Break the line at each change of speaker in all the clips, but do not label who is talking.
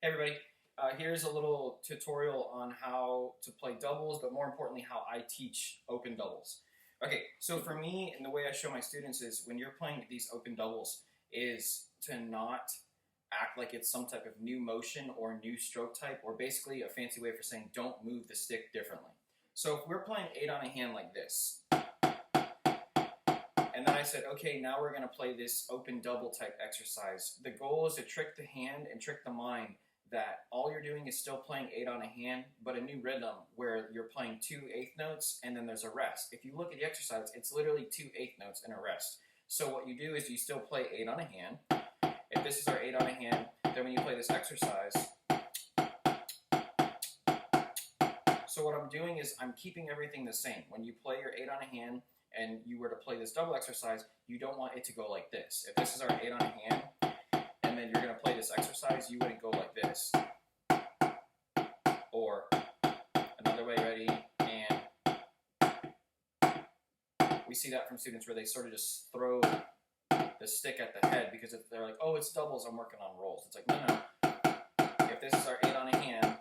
Hey everybody, here's a little tutorial on how to play doubles, but more importantly how I teach open doubles. Okay, so for me, and the way I show my students is when you're playing these open doubles is to not act like it's some type of new motion or new stroke type, or basically a fancy way for saying don't move the stick differently. So if we're playing 8 on a hand like this, and then I said, okay, now we're going to play this open double type exercise. The goal is to trick the hand and trick the mind that all you're doing is still playing 8 on a hand, but a new rhythm where you're playing 2 eighth notes and then there's a rest. If you look at the exercise, it's literally 2 eighth notes and a rest. So what you do is you still play 8 on a hand. If this is our 8 on a hand, then when you play this exercise, so what I'm doing is I'm keeping everything the same. When you play your 8 on a hand and you were to play this double exercise, you don't want it to go like this. If this is our 8 on a hand, and then you're going to play this exercise, you wouldn't go like this. Or another way, ready, and we see that from students where they sort of just throw the stick at the head because they're like, oh, it's doubles, I'm working on rolls. It's like, no. If this is our 8 on a hand,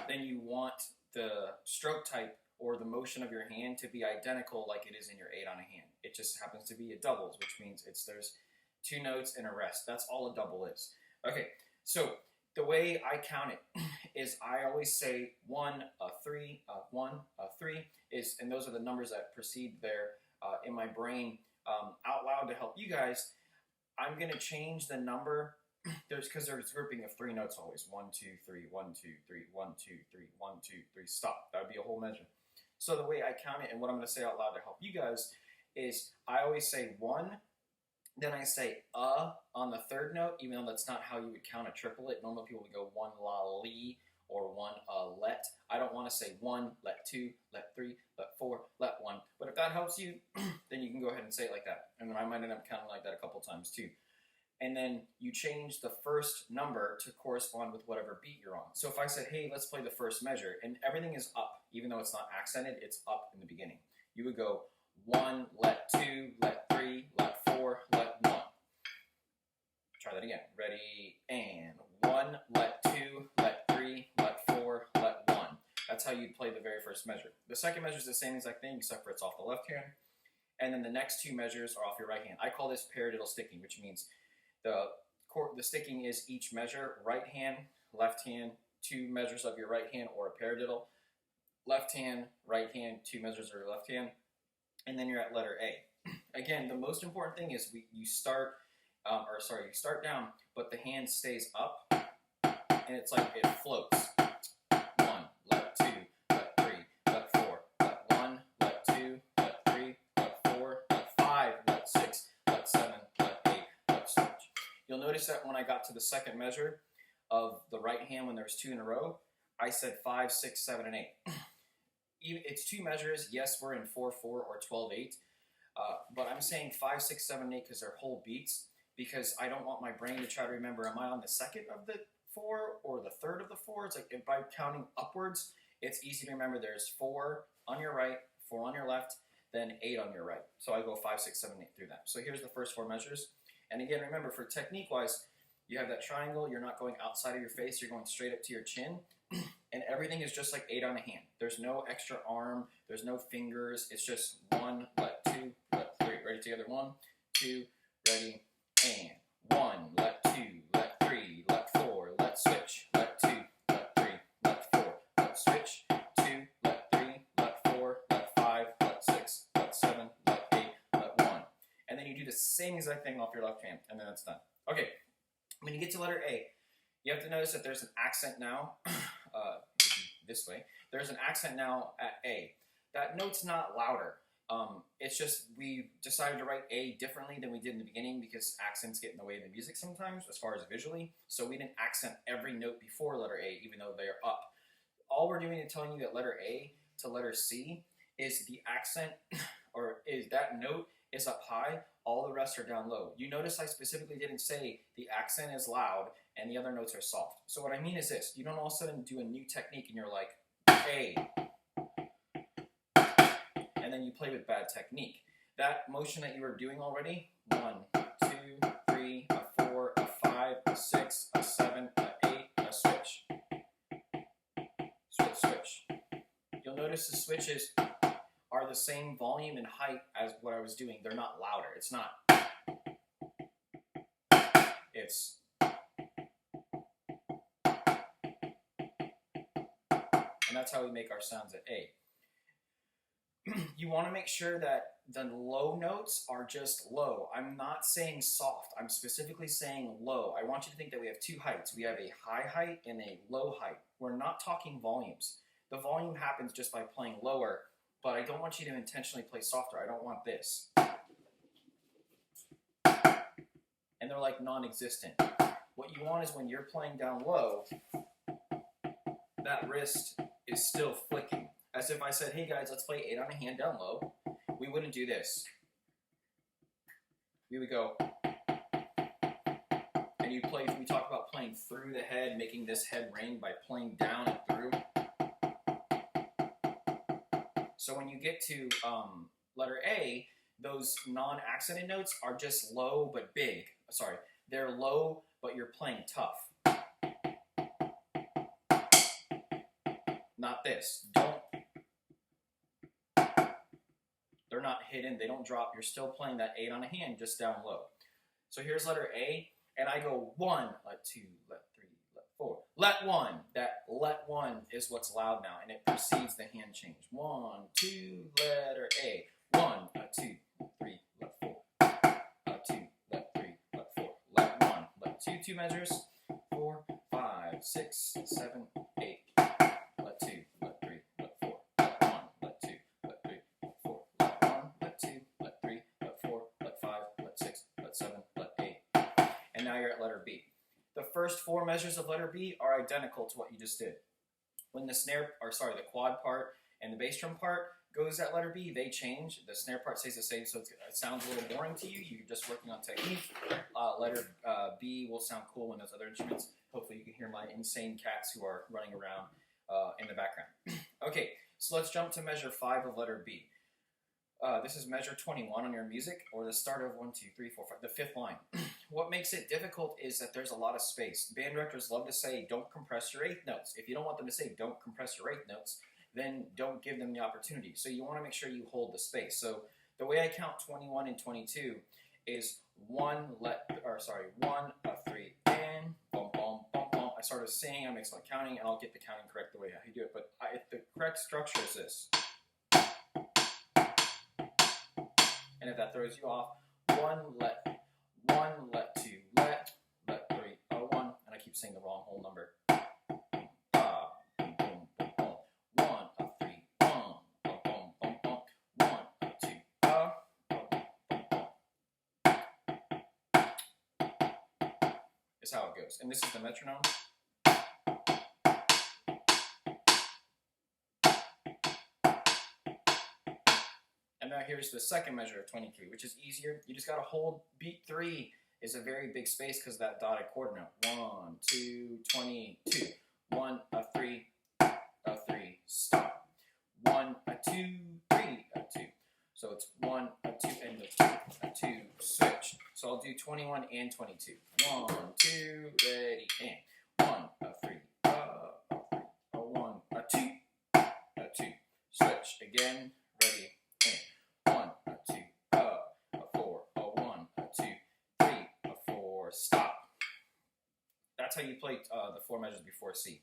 then you want the stroke type or the motion of your hand to be identical like it is in your 8 on a hand. It just happens to be a doubles, which means there's 2 notes and a rest. That's all a double is. Okay, so the way I count it is I always say 1, a 3, a 1, a 3, and those are the numbers that precede there in my brain out loud to help you guys. I'm going to change the number because there's a grouping of 3 notes always. 1, 2, 3, 1, 2, 3, 1, 2, 3, 1, 2, 3, stop. That would be a whole measure. So the way I count it and what I'm going to say out loud to help you guys is I always say 1, then I say on the 3rd note, even though that's not how you would count a triplet. Normally people would go 1 la li or 1 let. I don't want to say 1, let 2, let 3, let 4, let 1. But if that helps you, then you can go ahead and say it like that. And then I might end up counting like that a couple times too. And then you change the first number to correspond with whatever beat you're on. So if I said, hey, let's play the first measure, and everything is up, even though it's not accented, it's up in the beginning. You would go 1, let 2, let 3, let 4, let 1. Try that again. Ready, and 1, let 2, let 3, let 4, let 1. That's how you'd play the very first measure. The second measure is the same exact thing, except for it's off the left hand. And then the next 2 measures are off your right hand. I call this paradiddle sticking, which means the sticking is each measure, right hand, left hand, 2 measures of your right hand or a paradiddle, left hand, right hand, 2 measures of your left hand, and then you're at letter A. Again, the most important thing is you start down, but the hand stays up, and it's like it floats. 1, let 2, let 3, let 4, let 1, let 2, let 3, let 4, let 5, let 6, let 7, let 8, let switch. You'll notice that when I got to the second measure of the right hand, when there was 2 in a row, I said 5, 6, 7, and 8. It's 2 measures. Yes, we're in 4, 4 or 12, 8. But I'm saying 5, 6, 7, 8 because they're whole beats, because I don't want my brain to try to remember, am I on the 2nd of the 4 or the 3rd of the 4? It's like if by counting upwards, it's easy to remember there's 4 on your right, 4 on your left, then 8 on your right. So I go 5, 6, 7, 8 through that. So here's the first 4 measures. And again, remember, for technique-wise, you have that triangle. You're not going outside of your face. You're going straight up to your chin. And everything is just like 8 on a hand. There's no extra arm. There's no fingers. It's just 1, let 2, let 3. Ready together? 1, 2, ready, and 1, let 2, let 3, let 4, let switch, let 2, let 3, let 4, let switch, 2, let 3, let 4, let 5, let 6, let 7, let 8, let 1. And then you do the same exact thing off your left hand, and then it's done. Okay, when you get to letter A, you have to notice that there's an accent now, this way. There's an accent now at A. That note's not louder. It's just we decided to write A differently than we did in the beginning because accents get in the way of the music sometimes as far as visually. So we didn't accent every note before letter A, even though they're up. All we're doing is telling you that letter A to letter C is the accent, or is that note is up high, all the rest are down low. You notice I specifically didn't say the accent is loud and the other notes are soft. So what I mean is this: you don't all of a sudden do a new technique and you're like, A, and then you play with bad technique. That motion that you were doing already, 1, 2, 3, a 4, a 5, a 6, a 7, notice the switches are the same volume and height as what I was doing. They're not louder. It's not. It's. And that's how we make our sounds at A. You want to make sure that the low notes are just low. I'm not saying soft. I'm specifically saying low. I want you to think that we have two heights. We have a high height and a low height. We're not talking volumes. The volume happens just by playing lower, but I don't want you to intentionally play softer. I don't want this. And they're like non-existent. What you want is when you're playing down low, that wrist is still flicking. As if I said, hey guys, let's play 8 on a hand down low. We wouldn't do this. We would go, and we talk about playing through the head, making this head ring by playing down and through. So when you get to letter A, those non-accented notes are just low but big. Sorry, they're low, but you're playing tough. Not this. They're not hidden. They don't drop. You're still playing that 8 on a hand, just down low. So here's letter A, and I go 1, let 2, let 3, let 4. Let 1. That let 1 is what's loud now, and it precedes the hand change. 1, 2, letter A. 1, let 2, let 3, let 4. Let 2, let 3, let 4. Let 1, let 2, 2 measures. 4, 5, 6, 7, 8. Let 2, let 3, let 4. Let 1, let 2, let 3, let 4. Let 1, let 2, let 3, let 4, let 5, let 6, let 7, let 8. And now you're at letter B. The first 4 measures of letter B are identical to what you just did. When the the quad part and the bass drum part goes at letter B, they change. The snare part stays the same, so it sounds a little boring to you. You're just working on technique. Letter B will sound cool when those other instruments. Hopefully you can hear my insane cats who are running around in the background. Okay, so let's jump to measure 5 of letter B. This is measure 21 on your music, or the start of 1, 2, 3, 4, 5, the 5th line. What makes it difficult is that there's a lot of space. Band directors love to say, don't compress your 8th notes. If you don't want them to say, don't compress your 8th notes, then don't give them the opportunity. So you want to make sure you hold the space. So the way I count 21 and 22 is 1, 1, 3, and boom, boom, boom, boom. I started singing, I mix my counting, and I'll get the counting correct the way I do it. But the correct structure is this. And if that throws you off, 1, let 2, let 3, 1, and I keep saying the wrong whole number. Boom, boom, boom, boom. 1, 3, boom, boom, boom, boom, boom. 1, 2, boom, boom, boom. Is how it goes. And this is the metronome. And now here's the second measure of 23, which is easier. You just got to hold. Beat 3 is a very big space because of that dotted quarter note. 1, 2, 22. 1, 3, 3, stop. 1, 2, 3, 2. So it's 1, 2, and the 2, switch. So I'll do 21 and 22. 1, 2, ready, and 1, 3, 1, 2, 2, switch. Again, ready. 1, 2, 4, 1, 2, 3, 4, stop. That's how you play the 4 measures before C.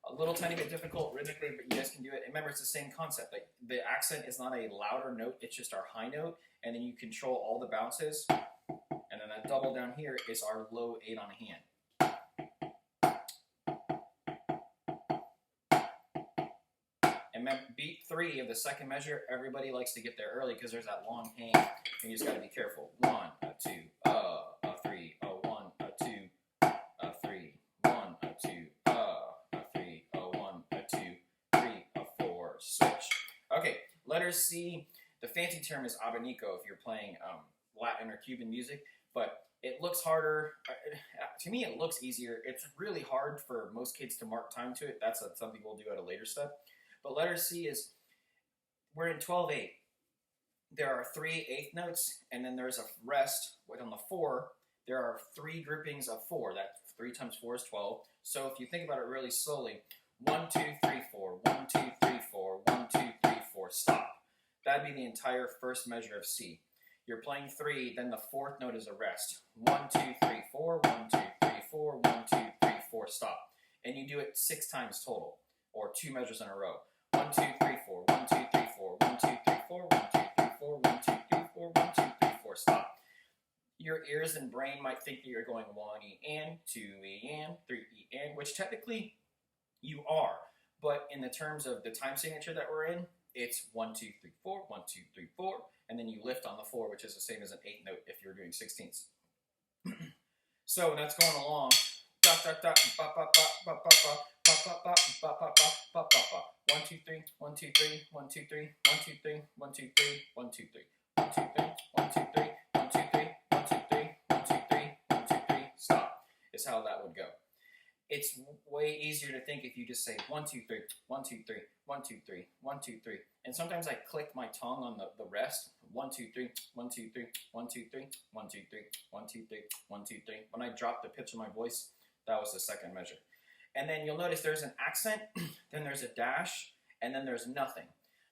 A little tiny bit difficult rhythmically, but you guys can do it. And remember, it's the same concept. Like, the accent is not a louder note, it's just our high note, and then you control all the bounces. And then that double down here is our low 8 on a hand. And beat 3 of the second measure, everybody likes to get there early because there's that long hang, and you just got to be careful. 1, 2, 3, 1, 2, 3, 1, 2, 3, 1, 2, 3, 4, switch. Okay, letter C. The fancy term is abanico if you're playing Latin or Cuban music, but it looks harder. To me, it looks easier. It's really hard for most kids to mark time to it. That's something we'll do at a later step. But letter C is, we're in 12/8. There are 3 8th notes, and then there's a rest. On the 4, there are 3 groupings of 4. That 3 times 4 is 12. So if you think about it really slowly, 1, 2, 3, 4, 1, 2, 3, 4, 1, 2, stop. That'd be the entire first measure of C. You're playing 3, then the 4th note is a rest. 1, 2, 3, 4, 1, 2, 3, 4, 1, 2, 3, 4, stop. And you do it 6 times total, or 2 measures in a row. 1, 2, 3, 4, 1, 2, 3, 4, 1, 2, 3, 4, 1, 2, 3, 4, 1, 2, 3, 4, 1, 2, 3, 4, stop. Your ears and brain might think that you're going 1 E and, 2 E and, 3 E and, which technically you are. But in the terms of the time signature that we're in, it's 1, 2, 3, 4, 1, 2, 3, 4, and then you lift on the 4, which is the same as an 8th note if you're doing 16ths. So that's going along. Da da da ba ba ba ba ba ba ba ba ba ba ba ba ba ba. 1 2 3 1 2 3 1 2 3 1 2 3 1 2 3 1 2 3 1 2 3 1 2 3 1 2 3 1 2 3 1 2 3 1 2 3 stop is how that would go. It's way easier to think if you just say 1 2 3 1 2 3 1 2 3 1 2 3, and sometimes I click my tongue on the rest. 1 2 3 1 2 3 1 2 3 1 2 3 1 2 3 1 2 3. When I drop the pitch of my voice, that was the second measure. And then you'll notice there's an accent, then there's a dash, and then there's nothing.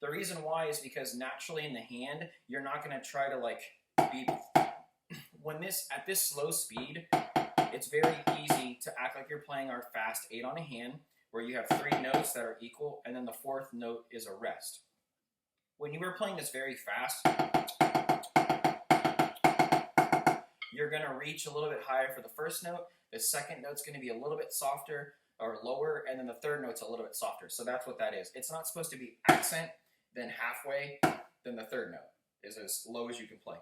The reason why is because naturally in the hand, you're not going to try to like be at this slow speed. It's very easy to act like you're playing our fast 8 on a hand, where you have 3 notes that are equal, and then the 4th note is a rest. When you were playing this very fast, you're going to reach a little bit higher for the first note. The second note's going to be a little bit softer or lower, and then the third note's a little bit softer. So that's what that is. It's not supposed to be accent, then halfway, then the third note is as low as you can play.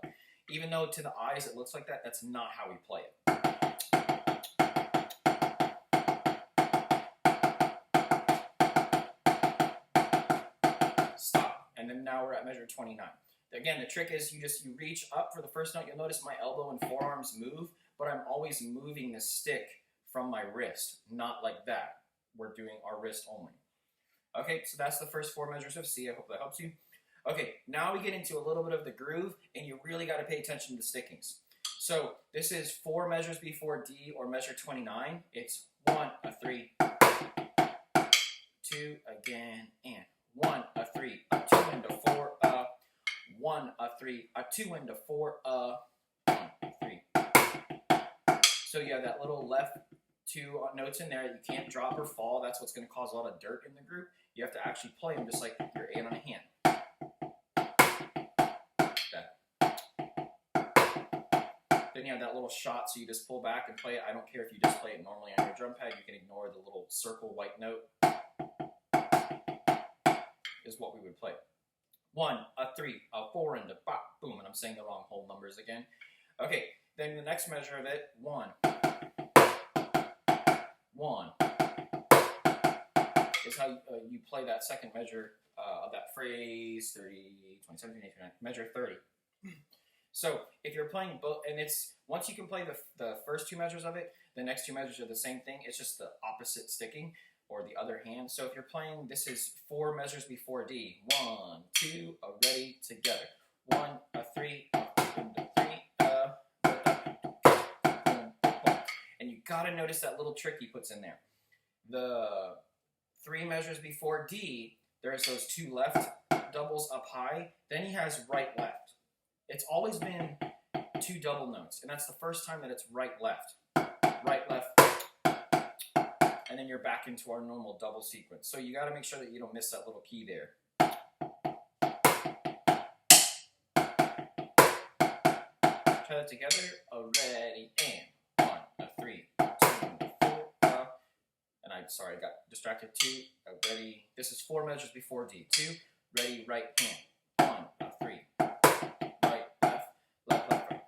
Even though to the eyes it looks like that, that's not how we play it. Stop. And then now we're at measure 29. Again, the trick is you reach up for the first note. You'll notice my elbow and forearms move, but I'm always moving the stick from my wrist, not like that. We're doing our wrist only. Okay, so that's the first 4 measures of C. I hope that helps you. Okay, now we get into a little bit of the groove, and you really got to pay attention to the stickings. So this is 4 measures before D, or measure 29. It's 1, a 3, 2 again, and 1, a 3, a 2 into 4, 1, a 3, a 2 into 4, 1, 3. So you have that little left 2 notes in there that you can't drop or fall. That's what's going to cause a lot of dirt in the group. You have to actually play them just like you're 8 on a hand. That. Then you have that little shot, so you just pull back and play it. I don't care if you just play it normally on your drum pad. You can ignore the little circle white note. Is what we would play. 1, a 3, a 4, and a bop, boom. And I'm saying the wrong whole numbers again. Okay, then the next measure of it, 1. 1 is how you play that second measure of that phrase, 30, 27, 28, 29, measure 30. So if you're playing both, and it's, once you can play the first 2 measures of it, the next 2 measures are the same thing. It's just the opposite sticking, or the other hand. So if you're playing, this is 4 measures before D. 1, 2, ready, together. 1, a 3, a 3, and you gotta notice that little trick he puts in there. The 3 measures before D, there's those 2 left doubles up high. Then he has right, left. It's always been 2 double notes, and that's the first time that it's right, left. Right, left. And then you're back into our normal double sequence. So you got to make sure that you don't miss that little key there. Try that together. Ready, and 1, a 3, 2, 4, and I got distracted. 2, ready. This is 4 measures before D. 2, ready, right hand. 1, a 3, right, left, left, left, right.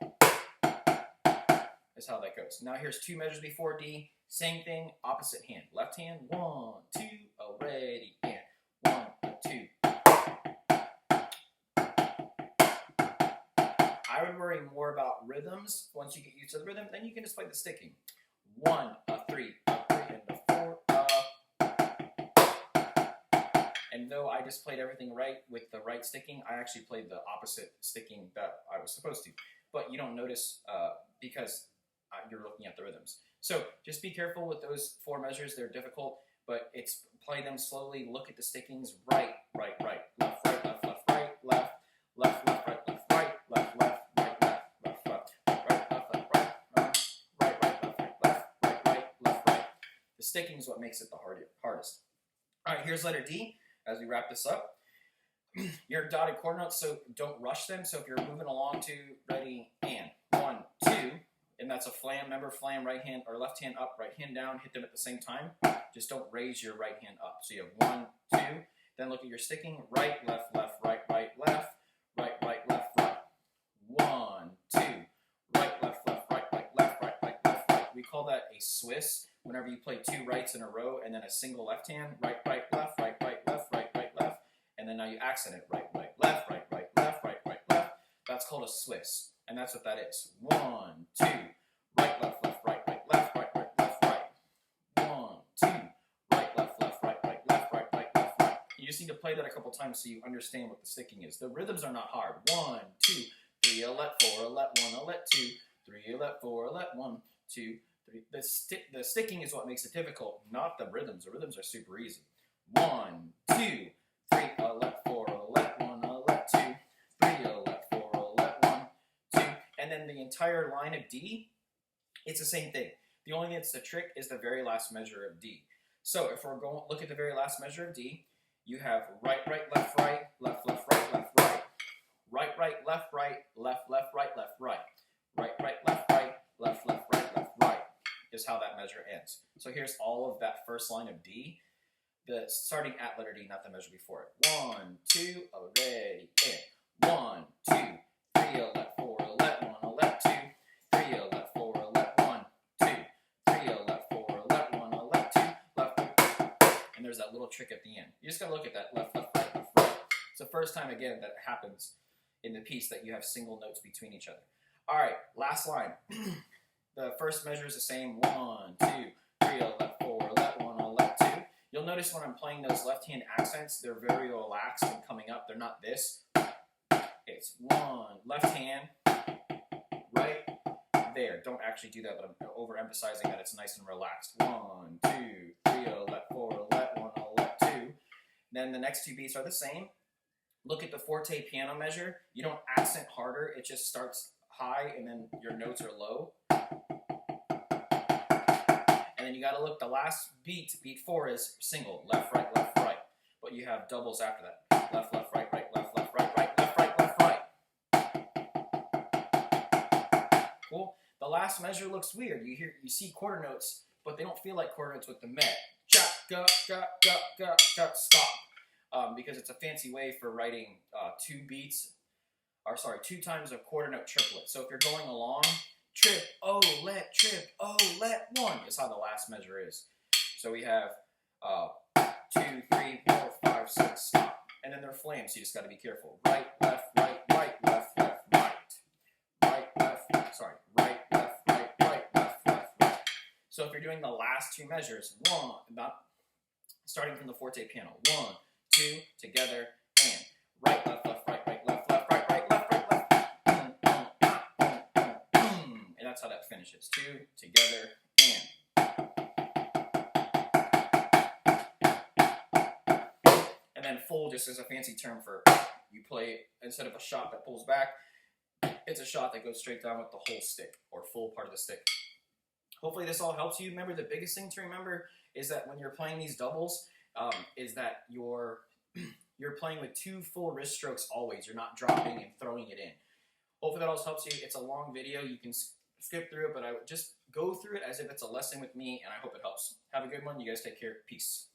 That's how that goes. Now here's 2 measures before D. Same thing, opposite hand. Left hand, 1, 2, ready, and 1, 2. I would worry more about rhythms. Once you get used to the rhythm, then you can just play the sticking. 1, a 3, and a 4, And though I just played everything right with the right sticking, I actually played the opposite sticking that I was supposed to. But you don't notice because you're looking at the rhythms. So just be careful with those 4 measures. They're difficult, but it's play them slowly. Look at the stickings. Right, right, right. Left, right, left, sticking is what makes it the hardest. All right, here's letter D as we wrap this up. Your dotted quarter notes, so don't rush them. So if you're moving along to ready and 1, 2, and that's a flam. Remember, flam right hand or left hand up, right hand down. Hit them at the same time. Just don't raise your right hand up. So you have 1, 2. Then look at your sticking. Right, left, left, right, right, left, right, right, left, right. 1, 2. Right, left, left, right, right, left, right, right, left, right. We call that a Swiss. Whenever you play 2 rights in a row and then a single left hand. Right, right, left, right, right, left, right, right, left. And then now you accent it. Right, right, left, right, right, left, right, right, left. That's called a Swiss. And that's what that is. 1, 2. Right, left, left, right, right, left, right, right, left, right. 1, 2. Right, left, left, right, right, left, right, right, left, right. You just need to play that a couple times so you understand what the sticking is. The rhythms are not hard. 1, 2, 3, a let 4, a let 1, a let 2, 3, a let 4, a let 1, 2, 3. The sticking is what makes it difficult, not the rhythms. The rhythms are super easy. 1, 2, 3, a let 4, a let 1, a let 2, 3, a let 4, a let 1, 2. And then the entire line of D, it's the same thing. The only thing that's the trick is the very last measure of D. So if we're going look at the very last measure of D, you have right, right, left, right, left, left, right, left, right, right, right, left, right, left, left, right, left, right, right, right, left, right, left, left, right, left, right, is how that measure ends. So here's all of that first line of D, starting at letter D, not the measure before it. 1, 2, ready, and 1, 2, 3, a let 4, a let 1, a let 2, 3, a let 4, a let 1, 2, 3, a let 4, a let 1, a let 2, left, and there's that little trick at the end. You just gotta look at that left, left, right, left, right. It's the first time again that happens in the piece that you have single notes between each other. All right, last line. The first measure is the same. 1, 2, 3, a let 4, a let 1, a let 2. You'll notice when I'm playing those left hand accents, they're very relaxed and coming up. They're not this. It's 1, left hand, right, there. Don't actually do that, but I'm overemphasizing that it's nice and relaxed. 1, 2, 3, a let 4, a let 1, a let 2. Then the next 2 beats are the same. Look at the forte piano measure. You don't accent harder. It just starts high and then your notes are low. And then you got to look, the last beat, beat 4 is single, left, right, but you have doubles after that. Left, left, right, right, left, right, left, right, left, right. Cool. The last measure looks weird. You see quarter notes, but they don't feel like quarter notes with the met. Chop, ga, ga, ga, ga, ga, stop. Because it's a fancy way for writing 2 beats, or sorry, 2 times a quarter note triplet. So if you're going along, trip, oh, let, 1 is how the last measure is. So we have 2, 3, 4, 5, 6, stop. And then they're flames, so you just got to be careful. Right, left, right, right, left, left, right. Right, left, sorry, right, left, right, right, left, left, right. So if you're doing the last 2 measures, 1, not starting from the forte piano, 1, 2, together, and right, left, left, right, right, left, left, right, right, left, right, left. And that's how that finishes. 2, together, and. And then full just is a fancy term for you play, instead of a shot that pulls back, it's a shot that goes straight down with the whole stick, or full part of the stick. Hopefully this all helps you. Remember, the biggest thing to remember is that when you're playing these doubles, is that you're playing with 2 full wrist strokes always. You're not dropping and throwing it in. Hopefully that also helps you. It's a long video. You can skip through it, but I would just go through it as if it's a lesson with me, and I hope it helps. Have a good one. You guys take care. Peace.